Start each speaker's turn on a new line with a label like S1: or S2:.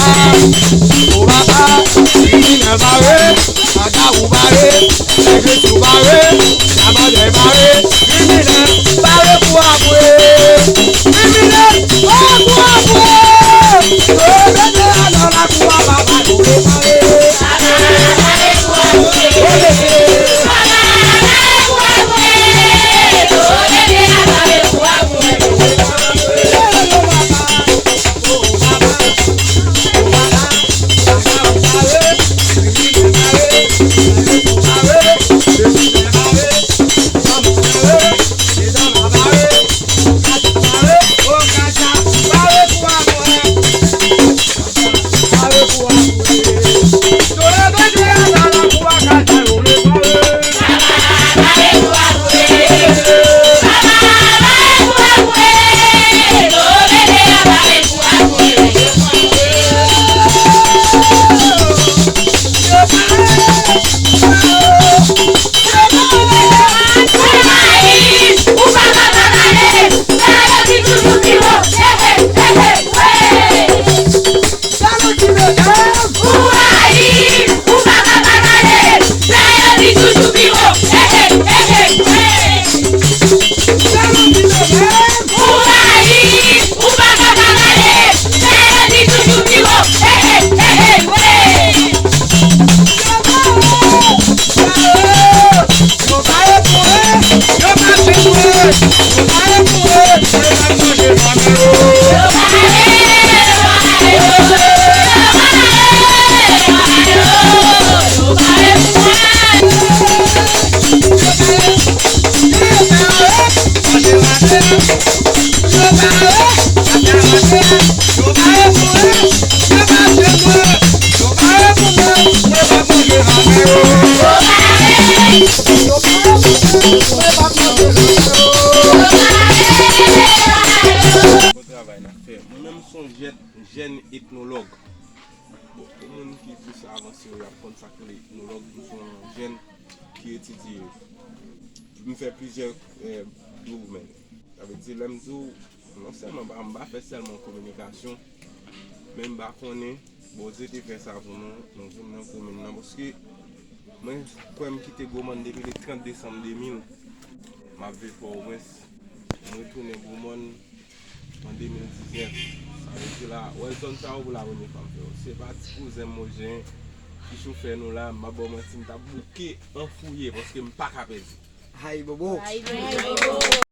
S1: Moi-même, je suis jeune ethnologue. Bon, pour les gens qui sont plus avancés, il y a consacré ethnologue, nous sommes jeunes qui étudient. Je me fais plusieurs mouvements. Ça veut dire que non seulement je ne fais seulement communication, mais je connais, bon, je fais ça pour nous, nous sommes dans la commune. Parce que moi, quand je quitte Gourmand depuis le 30 décembre 2000, ma vie pour au moins, je retourne à Gourmand en 2019. Ça veut dire là, Welton ça ou la remise comme ça. C'est pas cousin Mogin qui chauffeur nous là, ma bonne m'a bouqué en fouillé parce que je ne suis pas capable.
S2: Aïe bobo.